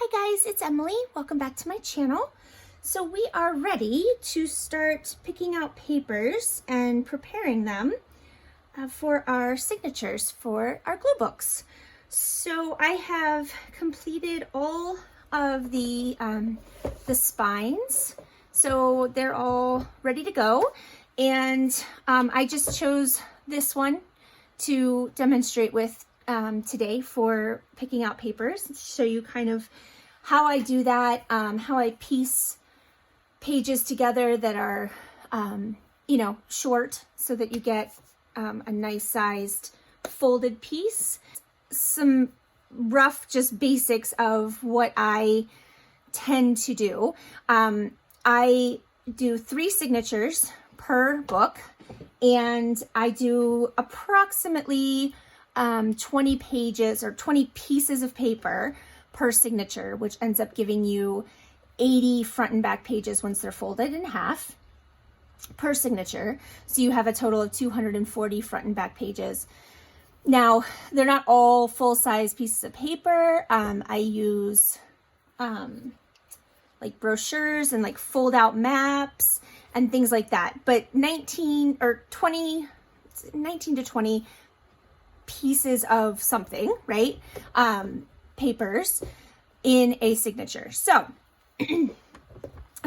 Hi guys, it's Emily. Welcome back to my channel. So we are ready to start picking out papers and preparing them for our signatures for our glue books. So I have completed all of the spines. So they're all ready to go. And I just chose this one to demonstrate with today for picking out papers, to show you kind of how I do that, how I piece pages together that are, short so that you get a nice sized folded piece. Some rough, just basics of what I tend to do. I do 3 signatures per book, and I do approximately 20 pages or 20 pieces of paper per signature, which ends up giving you 80 front and back pages once they're folded in half per signature. So you have a total of 240 front and back pages. Now, they're not all full-size pieces of paper. I use like brochures and like fold-out maps and things like that. But 19 to 20 pieces of something, right? Papers in a signature. So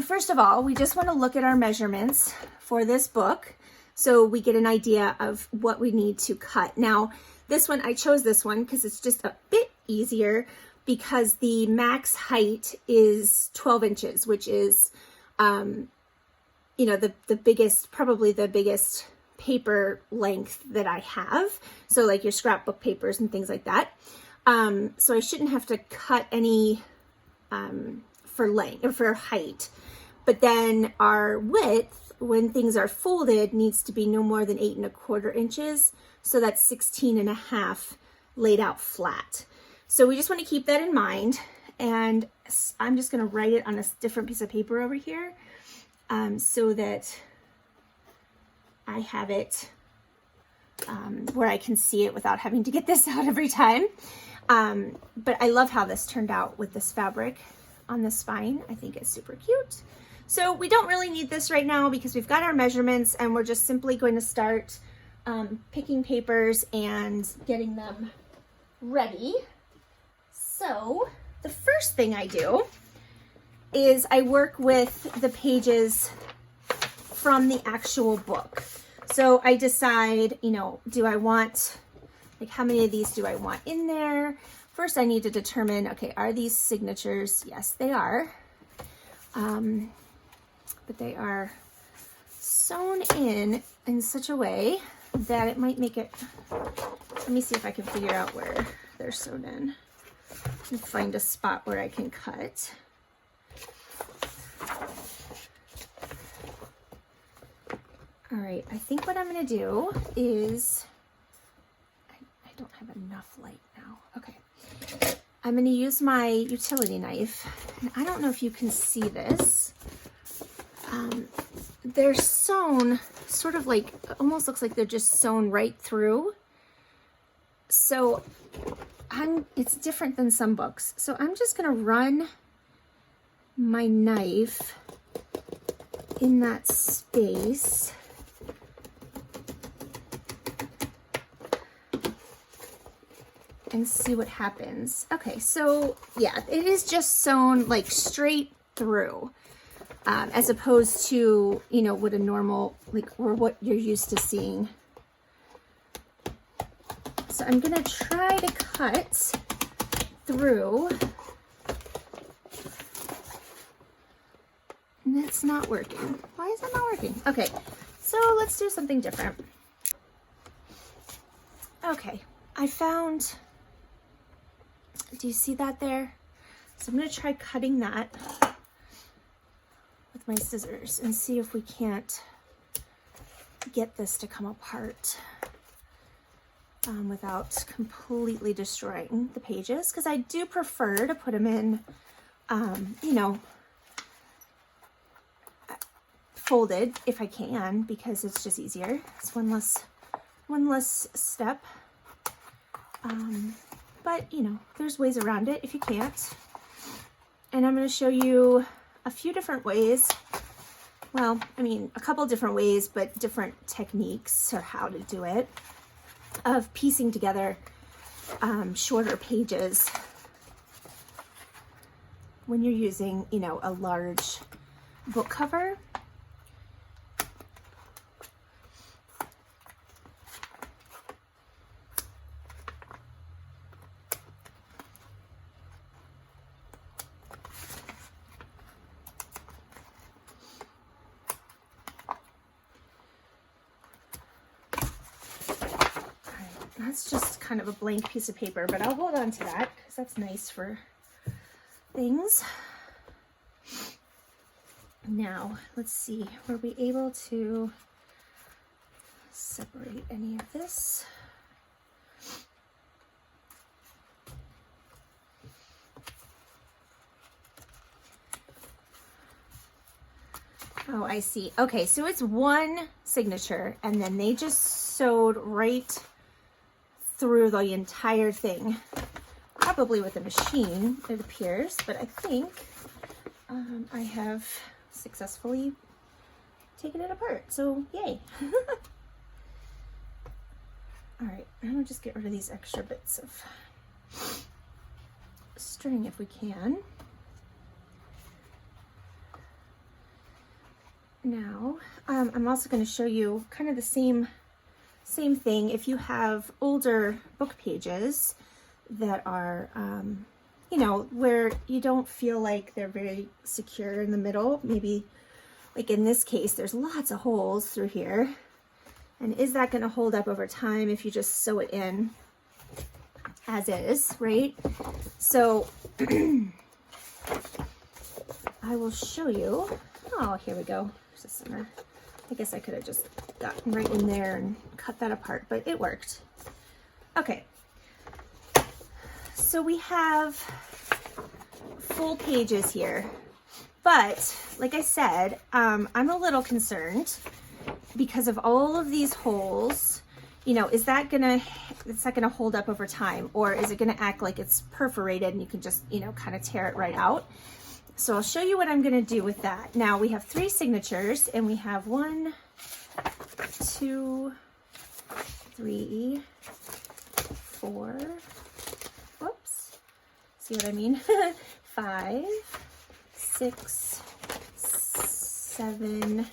first of all, we just want to look at our measurements for this book so we get an idea of what we need to cut. Now, this one, I chose this one because it's just a bit easier because the max height is 12 inches, which is, the biggest, probably the biggest paper length that I have. So like your scrapbook papers and things like that. So I shouldn't have to cut any for length or for height. But then our width, when things are folded, needs to be no more than 8 1/4 inches. So that's 16 1/2 laid out flat. So we just want to keep that in mind. And I'm just going to write it on a different piece of paper over here so that I have it where I can see it without having to get this out every time. But I love how this turned out with this fabric on the spine. I think it's super cute. So we don't really need this right now because we've got our measurements and we're just simply going to start picking papers and getting them ready. So the first thing I do is I work with the pages from the actual book. So I decide, do I want, like, how many of these do I want in there? First, I need to determine, okay, are these signatures? Yes, they are. But they are sewn in such a way that it might make it, let me see if I can figure out where they're sewn in and find a spot where I can cut. All right, I think what I'm gonna do is, I don't have enough light now. Okay, I'm gonna use my utility knife. And I don't know if you can see this. They're sewn sort of like, almost looks like they're just sewn right through. So it's different than some books. So I'm just gonna run my knife in that space. And see what happens. Okay, so yeah, it is just sewn like straight through, as opposed to, what a normal, like, or what you're used to seeing. So I'm gonna try to cut through. And it's not working. Why is that not working? Okay, so let's do something different. Okay, I found, do you see that there? So I'm going to try cutting that with my scissors and see if we can't get this to come apart without completely destroying the pages, because I do prefer to put them in, folded if I can, because it's just easier. It's one less step. But there's ways around it if you can't. and I'm going to show you a few different ways. Well, I mean, a couple different ways, but different techniques or how to do it, of piecing together shorter pages when you're using, you know, a large book cover. That's just kind of a blank piece of paper, but I'll hold on to that because that's nice for things. Now, let's see, were we able to separate any of this? Oh, I see. Okay, so it's one signature, and then they just sewed right through the entire thing, probably with a machine, it appears, but I think I have successfully taken it apart, so yay. All right, I'm gonna just get rid of these extra bits of string if we can. Now, I'm also going to show you kind of the same thing. If you have older book pages that are, you know, where you don't feel like they're very secure in the middle, maybe like in this case, there's lots of holes through here. And is that going to hold up over time if you just sew it in as is, right? So I will show you. Oh, here we go. There's a center. I guess I could have just gotten right in there and cut that apart, but it worked. Okay. So we have full pages here, but like I said, I'm a little concerned because of all of these holes. You know, is that gonna hold up over time, or is it gonna act like it's perforated and you can just, you know, kind of tear it right out? So I'll show you what I'm gonna do with that. Now we have 3 signatures, and we have 1, 2, 3, 4, whoops, see what I mean? 5, 6, 7,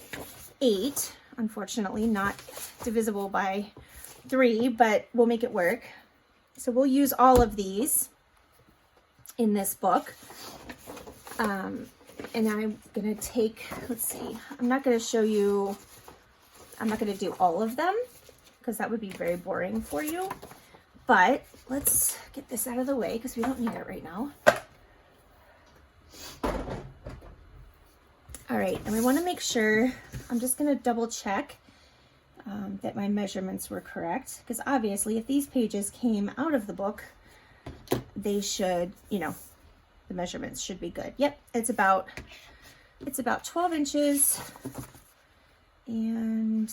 8, unfortunately not divisible by 3, but we'll make it work. So we'll use all of these in this book. And I'm gonna take, let's see, I'm not gonna do all of them because that would be very boring for you, but let's get this out of the way because we don't need it right now. All right, and we want to make sure, I'm just gonna double check that my measurements were correct, because obviously if these pages came out of the book, they should, you know, the measurements should be good. Yep, it's about 12 inches and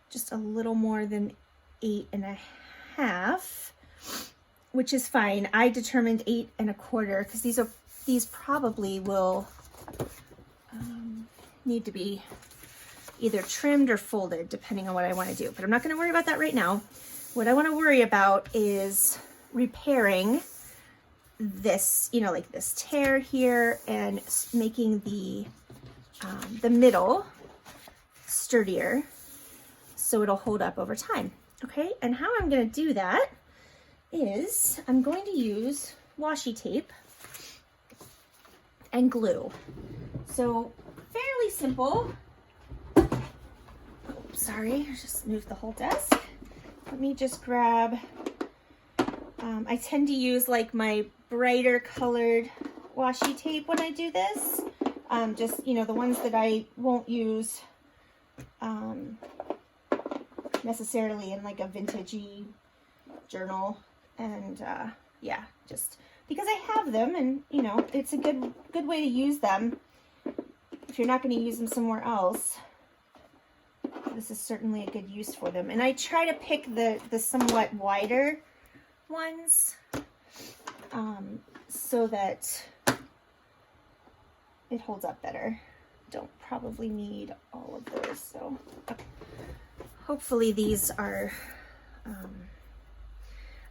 just a little more than 8.5, which is fine. I determined 8 1/4 because these probably will need to be either trimmed or folded depending on what I want to do, but I'm not going to worry about that right now. What I want to worry about is repairing this, you know, like this tear here, and making the middle sturdier so it'll hold up over time. Okay, and how I'm going to do that is I'm going to use washi tape and glue. So fairly simple. Oh, sorry, I just moved the whole desk. Let me just grab, I tend to use like my brighter colored washi tape when I do this. Just, you know, the ones that I won't use necessarily in like a vintagey journal. And yeah, just because I have them, and you know, it's a good way to use them if you're not going to use them somewhere else. This is certainly a good use for them. And I try to pick the somewhat wider ones so that it holds up better. Don't probably need all of those, so okay. Hopefully these are,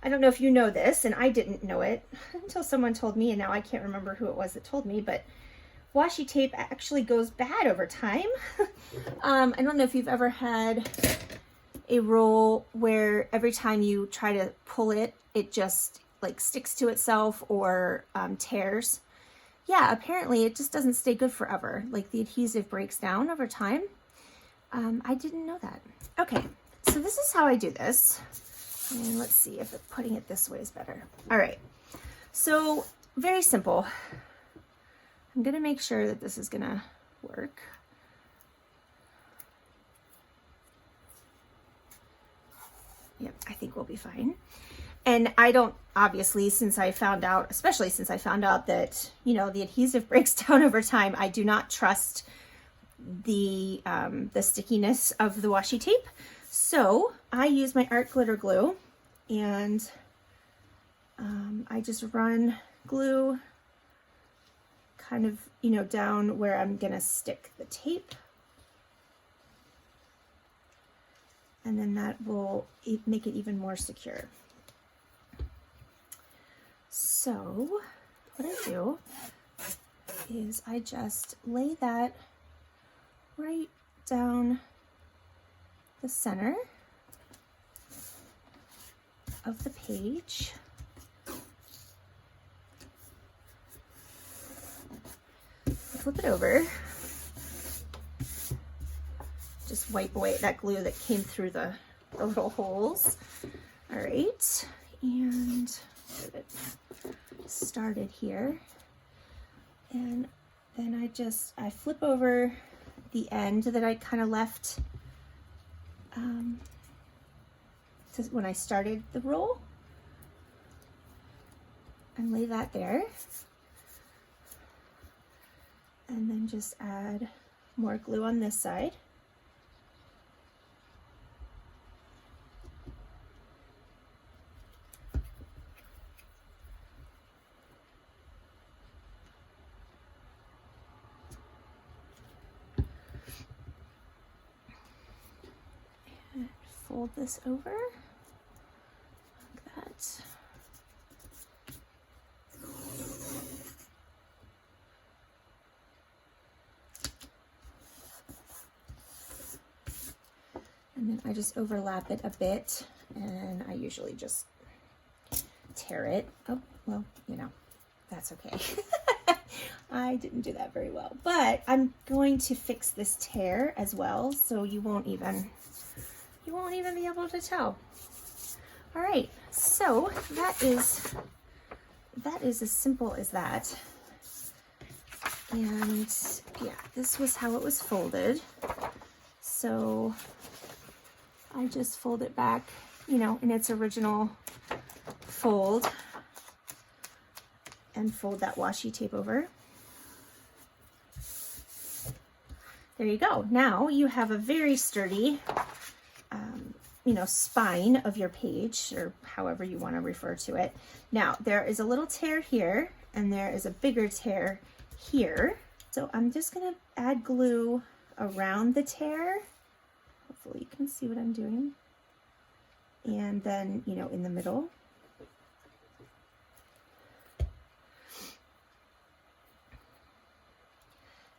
I don't know if you know this, and I didn't know it until someone told me, and now I can't remember who it was that told me, but washi tape actually goes bad over time. I don't know if you've ever had a roll where every time you try to pull it, it just like sticks to itself or tears. Yeah, apparently it just doesn't stay good forever. Like the adhesive breaks down over time. I didn't know that. Okay, so this is how I do this. And let's see if putting it this way is better. All right, so very simple. I'm gonna make sure that this is gonna work. Yep, I think we'll be fine. And I don't, obviously, since I found out, especially since I found out that, you know, the adhesive breaks down over time, I do not trust the stickiness of the washi tape. So I use my art glitter glue, and I just run glue kind of, you know, down where I'm gonna stick the tape. And then that will make it even more secure. So what I do is I just lay that right down the center of the page. Flip it over. Just wipe away that glue that came through the little holes. All right, and get it started here. And then I flip over the end that I kind of left when I started the roll, and lay that there. And then just add more glue on this side. And fold this over like that. And then I just overlap it a bit, and I usually just tear it. Oh, well, you know, that's okay. I didn't do that very well, but I'm going to fix this tear as well, so you won't even be able to tell. All right, so that is as simple as that. And yeah, this was how it was folded. So I just fold it back, you know, in its original fold, and fold that washi tape over. There you go. Now you have a very sturdy, you know, spine of your page, or however you want to refer to it. Now there is a little tear here, and there is a bigger tear here. So I'm just going to add glue around the tear. Hopefully you can see what I'm doing. And then, you know, in the middle.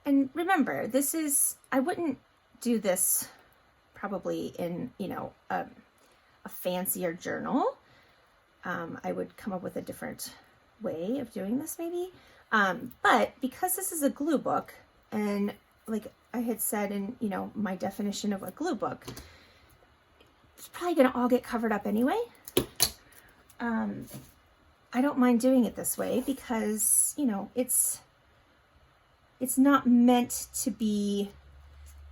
And remember, this is, I wouldn't do this probably in, you know, a fancier journal. I would come up with a different way of doing this maybe. But because this is a glue book, and like I had said in, you know, my definition of a glue book, it's probably going to all get covered up anyway. I don't mind doing it this way because, you know, it's not meant to be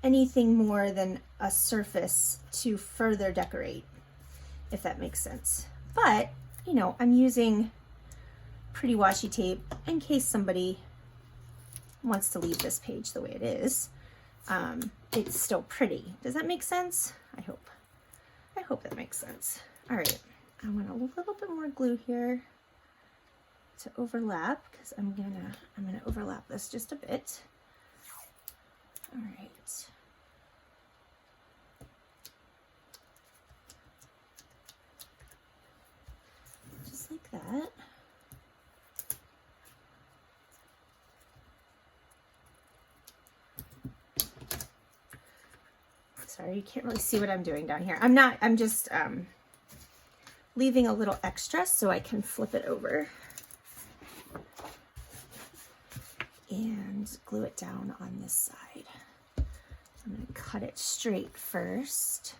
anything more than a surface to further decorate, if that makes sense. But, you know, I'm using pretty washi tape in case somebody wants to leave this page the way it is. It's still pretty. Does that make sense? I hope that makes sense. All right, I want a little bit more glue here. to overlap because I'm gonna overlap this just a bit. All right. Just like that. Sorry, you can't really see what I'm doing down here. I'm just leaving a little extra so I can flip it over and glue it down on this side. I'm going to cut it straight first.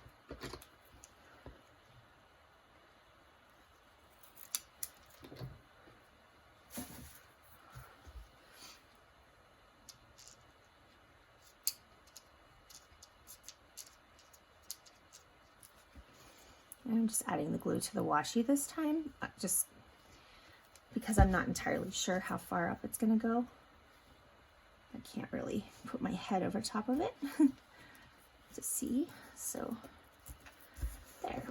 I'm just adding the glue to the washi this time, just because I'm not entirely sure how far up it's going to go. I can't really put my head over top of it to see, so there.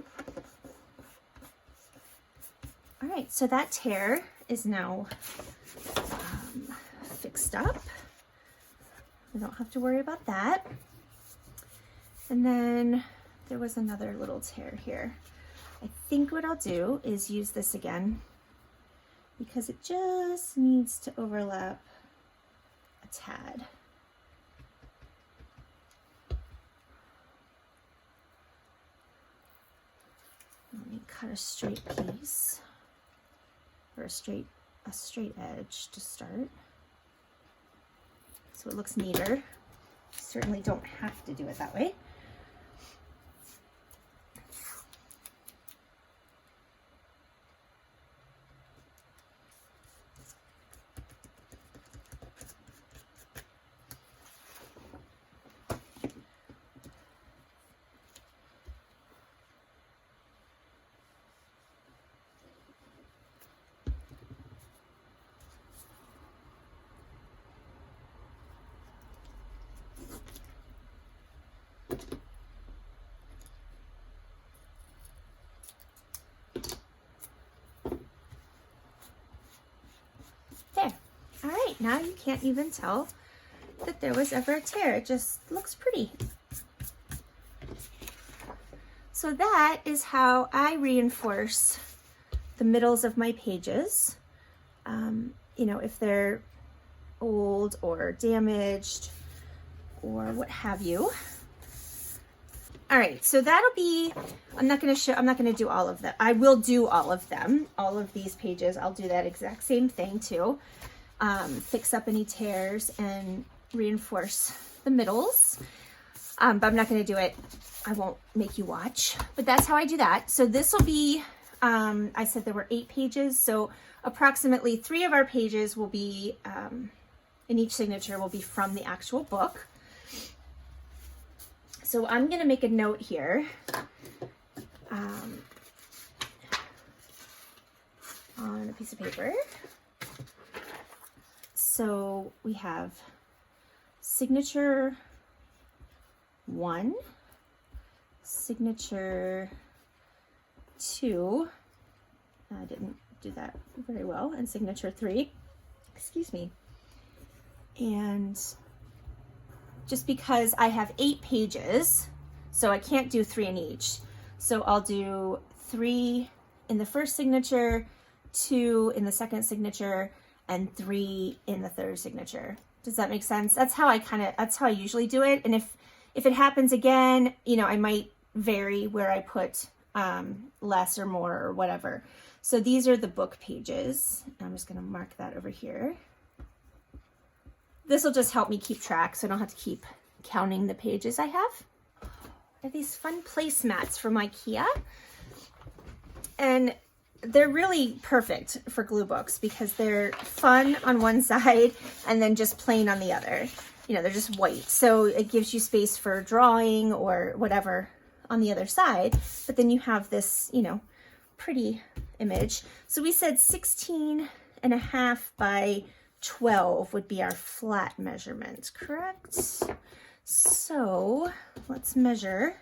All right, so that tear is now fixed up. I don't have to worry about that. And then there was another little tear here. I think what I'll do is use this again because it just needs to overlap a tad. Let me cut a straight piece or a straight edge to start so it looks neater. Certainly don't have to do it that way. There. All right, now you can't even tell that there was ever a tear. It just looks pretty. So that is how I reinforce the middles of my pages. You know, if they're old or damaged or what have you. All right, so that'll be, I'm not gonna do all of them. I will do all of them, all of these pages. I'll do that exact same thing too. Fix up any tears and reinforce the middles. But I'm not gonna do it. I won't make you watch, but that's how I do that. So this will be, I said there were 8 pages. So approximately 3 of our pages will be, in each signature will be from the actual book. So I'm going to make a note here on a piece of paper. So we have signature 1, signature 2, I didn't do that very well, and signature 3, excuse me. And just because I have 8 pages, so I can't do 3 in each. So I'll do 3 in the first signature, 2 in the second signature, and 3 in the third signature. Does that make sense? That's how I usually do it. And if it happens again, you know, I might vary where I put less or more or whatever. So these are the book pages. I'm just going to mark that over here. This will just help me keep track so I don't have to keep counting the pages I have. I have these fun placemats from IKEA. And they're really perfect for glue books because they're fun on one side and then just plain on the other. You know, they're just white. So it gives you space for drawing or whatever on the other side. But then you have this, you know, pretty image. So we said 16.5 by 12 would be our flat measurement, correct? So let's measure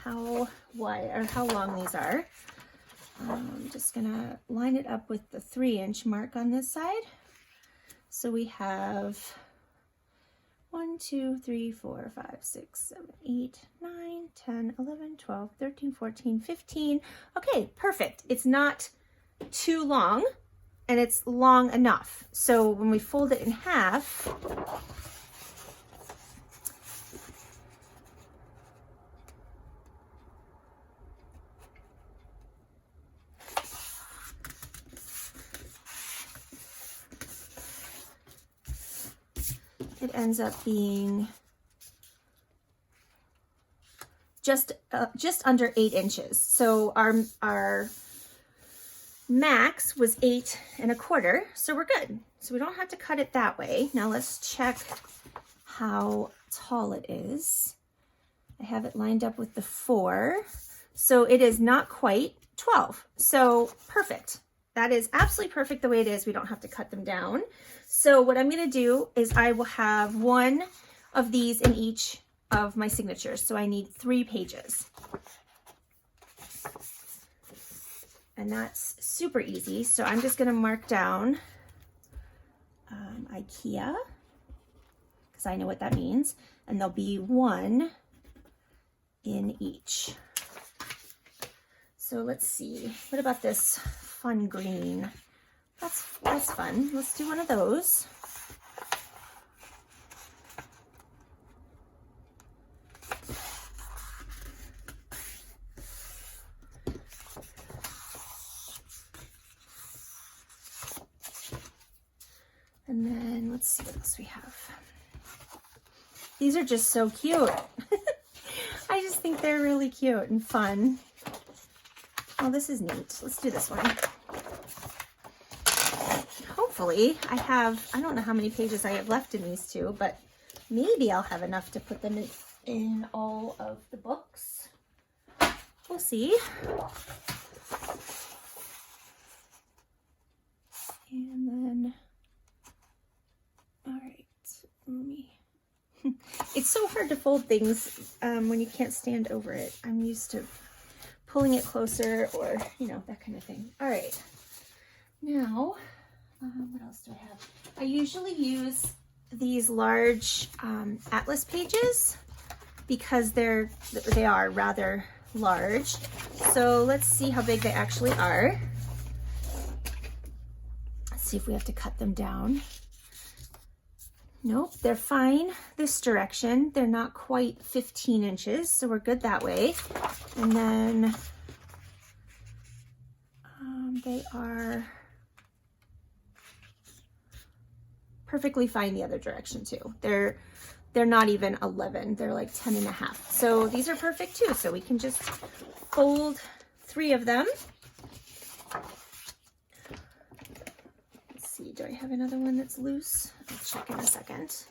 how wide or how long these are. I'm just gonna line it up with the 3-inch mark on this side. So we have 1, 2, 3, 4, 5, 6, 7, 8, 9, 10, 11, 12, 13, 14, 15. Okay, perfect. It's not too long and it's long enough. So when we fold it in half, it ends up being just under 8 inches. So our max was 8 1/4, so we're good. So we don't have to cut it that way. Now let's check how tall it is. I have it lined up with the 4, so it is not quite 12. So perfect. That is absolutely perfect the way it is. We don't have to cut them down. So what I'm going to do is I will have one of these in each of my signatures. So I need 3 pages. And that's super easy. So I'm just going to mark down IKEA, because I know what that means. And there'll be 1 in each. So let's see. What about this fun green? That's fun. Let's do one of those. And then let's see what else we have. These are just so cute. I just think they're really cute and fun. Oh, this is neat. Let's do this one. Hopefully I don't know how many pages I have left in these two, but maybe I'll have enough to put them in all of the books. We'll see. And then, all right, let me, it's so hard to fold things when you can't stand over it. I'm used to pulling it closer or, you know, that kind of thing. All right, now, what else do I have? I usually use these large atlas pages because they are rather large. So let's see how big they actually are. Let's see if we have to cut them down. Nope, they're fine this direction. They're not quite 15 inches, so we're good that way. And then they are perfectly fine the other direction too. They're not even 11, they're like 10 1/2. So these are perfect too. So we can just fold 3 of them. Let's see, do I have another one that's loose? I'll check in a second.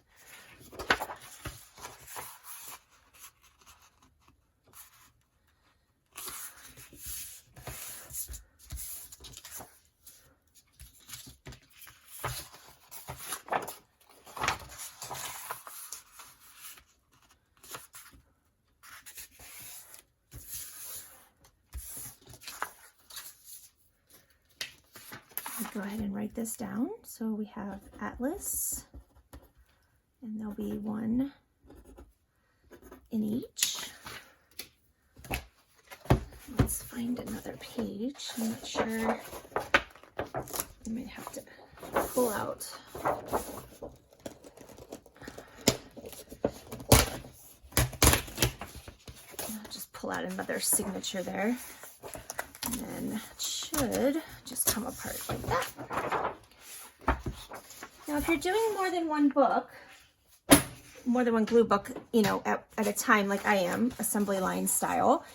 Go ahead and write this down. So we have atlas, and there'll be 1 in each. Let's find another page. I'm not sure. I might have to pull out. I'll just pull out another signature there. And then it should just come apart like that. Now, if you're doing more than one book, more than one glue book, you know, at a time like I am, assembly line style,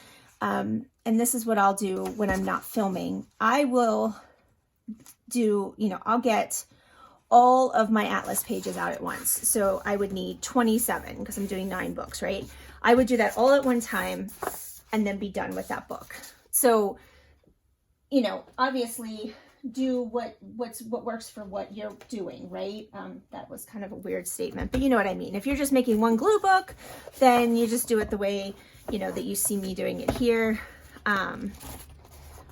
and this is what I'll do when I'm not filming. I will do, you know, I'll get all of my atlas pages out at once. So I would need 27 because I'm doing 9 books, right? I would do that all at one time and then be done with that book. So, you know, obviously do what works for what you're doing, right? That was kind of a weird statement, but you know what I mean. If you're just making one glue book, then you just do it the way, you know, that you see me doing it here.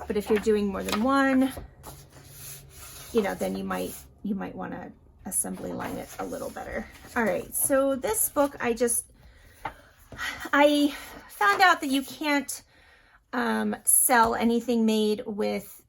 But if you're doing more than one, you know, then you might want to assembly line it a little better. All right, so this book, I found out that you can't sell anything made with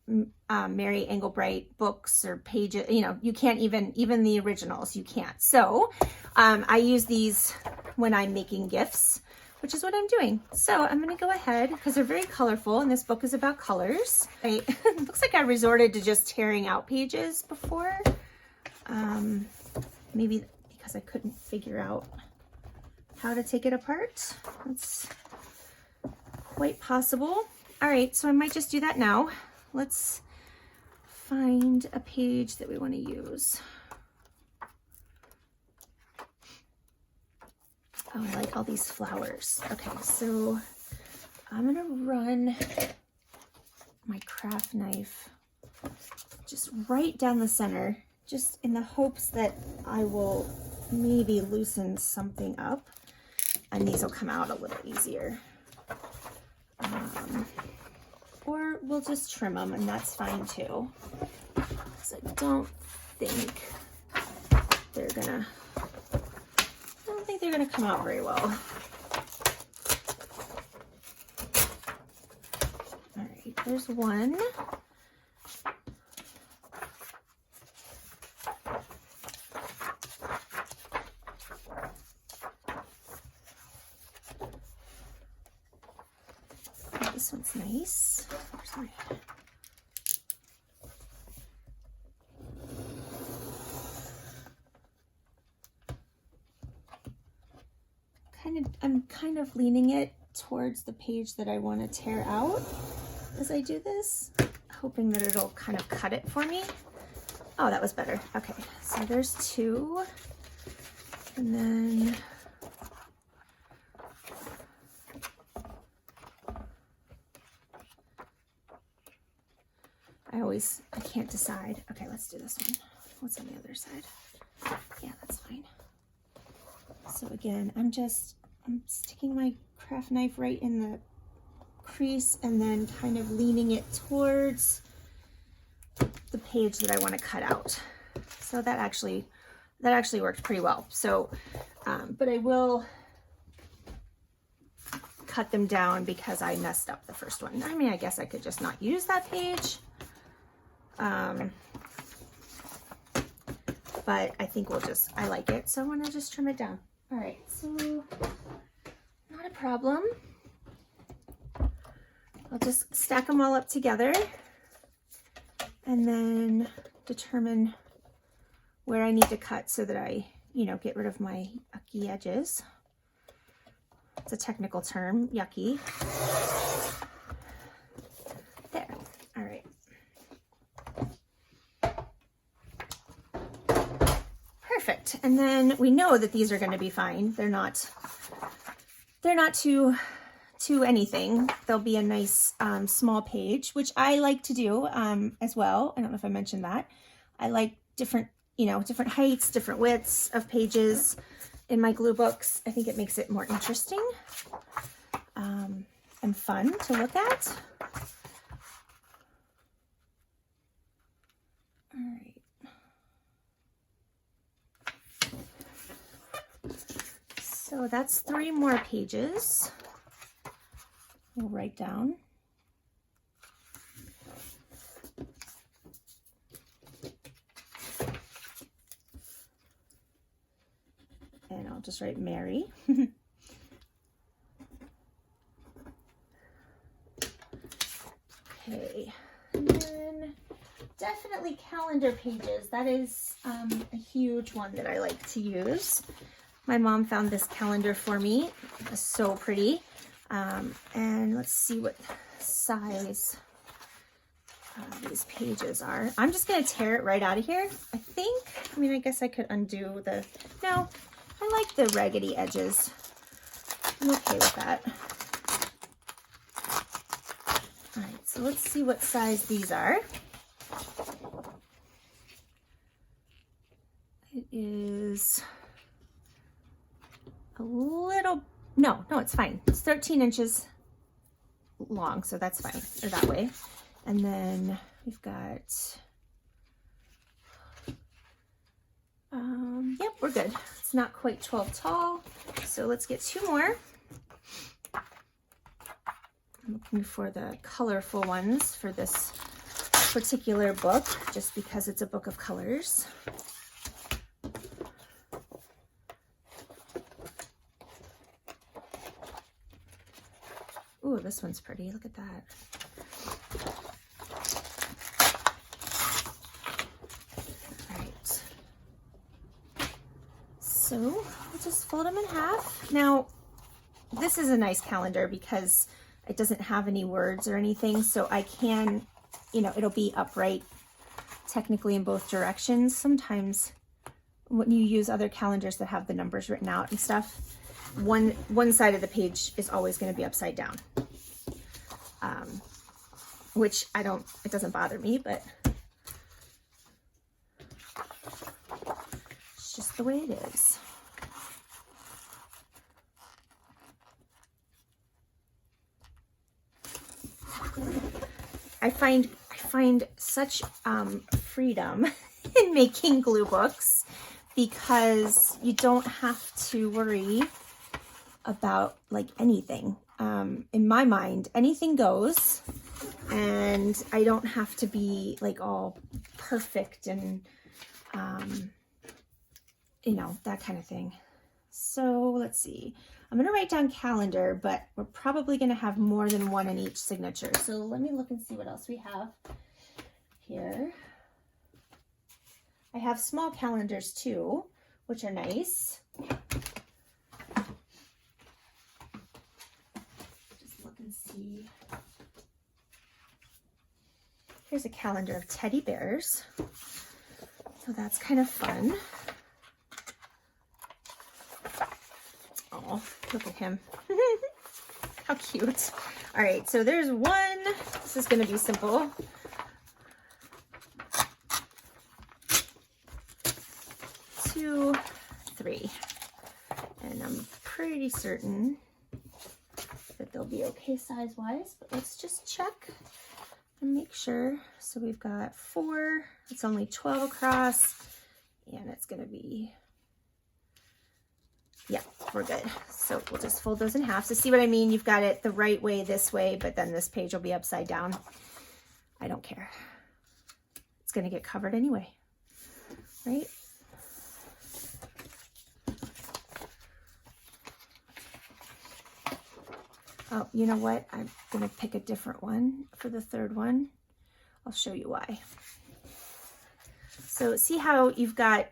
Mary Engelbreit books or pages. You know, you can't even the originals, you can't. So I use these when I'm making gifts, which is what I'm doing. So I'm going to go ahead, because they're very colorful, and this book is about colors. It looks like I resorted to just tearing out pages before. Maybe because I couldn't figure out how to take it apart. That's quite possible. All right, so I might just do that now. Let's find a page that we want to use. Oh, I like all these flowers. Okay, so I'm gonna run my craft knife just right down the center, just in the hopes that I will maybe loosen something up and these will come out a little easier. Or we'll just trim them, and that's fine too. So I don't think they're gonna come out very well. All right, there's one. This one's nice. Where's my... I'm kind of leaning it towards the page that I want to tear out as I do this, hoping that it'll kind of cut it for me. Oh, that was better. Okay, so there's two, and then I can't decide. Okay, let's do this one. What's on the other side? Yeah, that's fine. So again, I'm sticking my craft knife right in the crease and then kind of leaning it towards the page that I want to cut out. So that actually worked pretty well. So, but I will cut them down because I messed up the first one. I mean, I guess I could just not use that page. But I think I like it, so I want to just trim it down. All right, so not a problem. I'll just stack them all up together and then determine where I need to cut so that I, get rid of my yucky edges. It's a technical term, yucky. There, all right. Perfect. And then we know that these are going to be fine. They're not too anything. They'll be a nice small page, which I like to do as well. I don't know if I mentioned that. I like different heights, different widths of pages in my glue books. I think it makes it more interesting and fun to look at. All right. So that's 3 more pages. We'll write down. And I'll just write Mary. Okay, and then definitely calendar pages. That is a huge one that I like to use. My mom found this calendar for me. It's so pretty. And let's see what size these pages are. I'm just going to tear it right out of here, I think. I mean, I guess I could undo no, I like the raggedy edges. I'm okay with that. All right, so let's see what size these are. It is a little, no, it's fine. It's 13 inches long, so that's fine, or that way. And then we've got, yep, we're good. It's not quite 12 tall, so let's get 2 more. I'm looking for the colorful ones for this particular book, just because it's a book of colors. Ooh, this one's pretty. Look at that. All right. So we'll just fold them in half. Now, this is a nice calendar because it doesn't have any words or anything, so I can, you know, it'll be upright technically in both directions. Sometimes when you use other calendars that have the numbers written out and stuff, one side of the page is always going to be upside down, which it doesn't bother me, but it's just the way it is. I find such freedom in making glue books because you don't have to worry about like anything. In my mind, anything goes, and I don't have to be like all perfect and you know, that kind of thing. So let's see. I'm going to write down calendar, but we're probably going to have more than one in each signature. So let me look and see what else we have here. I have small calendars too, which are nice. Just look and see. Here's a calendar of teddy bears. So that's kind of fun. Oh, look at him. How cute. All right, so there's one. This is going to be simple. 2, 3. And I'm pretty certain that they'll be okay size-wise, but let's just check and make sure. So we've got 4. It's only 12 across, and it's going to be, yeah, we're good. So we'll just fold those in half. So see what I mean? You've got it the right way this way, but then this page will be upside down. I don't care. It's going to get covered anyway, right? Oh, you know what? I'm going to pick a different one for the third one. I'll show you why. So see how you've got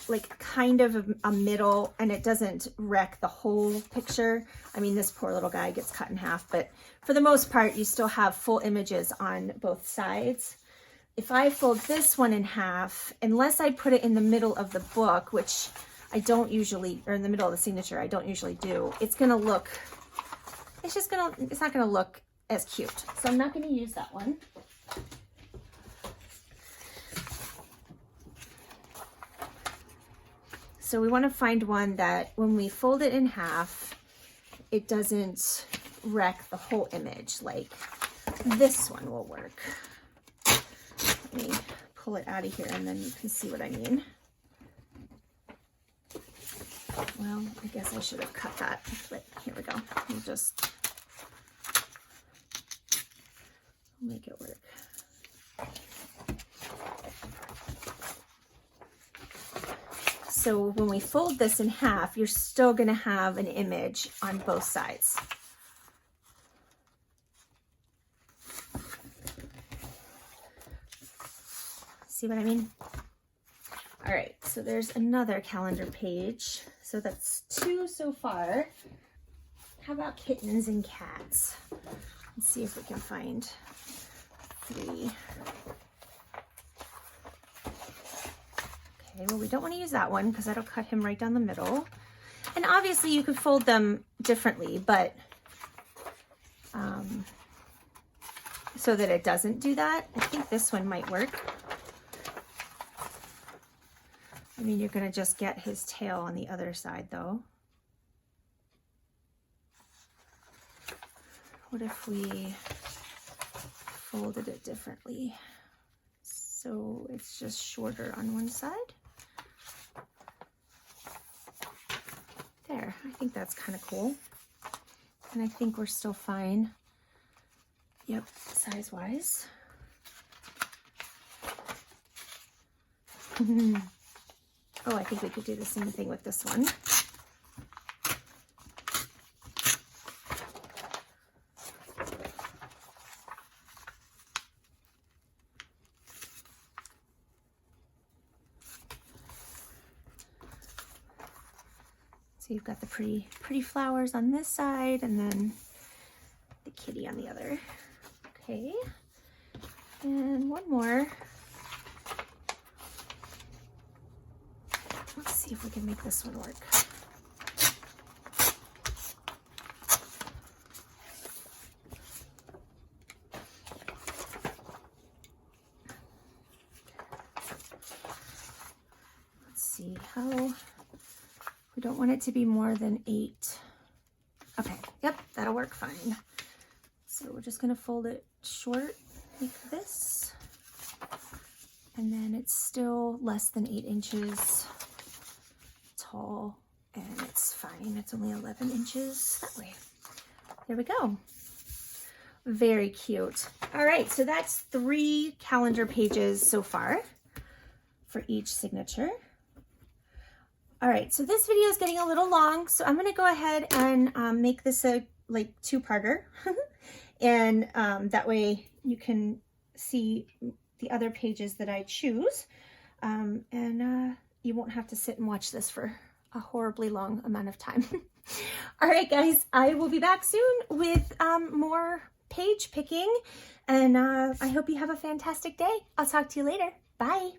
like kind of a middle, and it doesn't wreck the whole picture. I mean, this poor little guy gets cut in half, but for the most part, you still have full images on both sides. If I fold this one in half, unless I put it in the middle of the book, which I don't usually, or in the middle of the signature, I don't usually do, it's gonna look, it's not gonna look as cute. So I'm not gonna use that one. So we want to find one that when we fold it in half, it doesn't wreck the whole image. Like this one will work. Let me pull it out of here and then you can see what I mean. Well, I guess I should have cut that, but here we go. We'll just make it work. So when we fold this in half, you're still going to have an image on both sides. See what I mean? All right, so there's another calendar page. So that's 2 so far. How about kittens and cats? Let's see if we can find 3. Okay, well, we don't want to use that one because that'll cut him right down the middle. And obviously you could fold them differently, but so that it doesn't do that. I think this one might work. I mean, you're going to just get his tail on the other side though. What if we folded it differently? So it's just shorter on one side. There, I think that's kind of cool. And I think we're still fine. Yep, size-wise. Oh, I think we could do the same thing with this one. So you've got the pretty flowers on this side and then the kitty on the other. Okay, and one more. Let's see if we can make this one work. Let's see how, we don't want it to be more than 8. Okay, yep, that'll work fine. So we're just gonna fold it short like this. And then it's still less than 8 inches tall, and it's fine. It's only 11 inches that way. There we go. Very cute. All right, so that's 3 calendar pages so far for each signature. All right, so this video is getting a little long, so I'm gonna go ahead and make this a like 2-parter. And that way you can see the other pages that I choose. And you won't have to sit and watch this for a horribly long amount of time. All right, guys, I will be back soon with more page picking. And I hope you have a fantastic day. I'll talk to you later. Bye.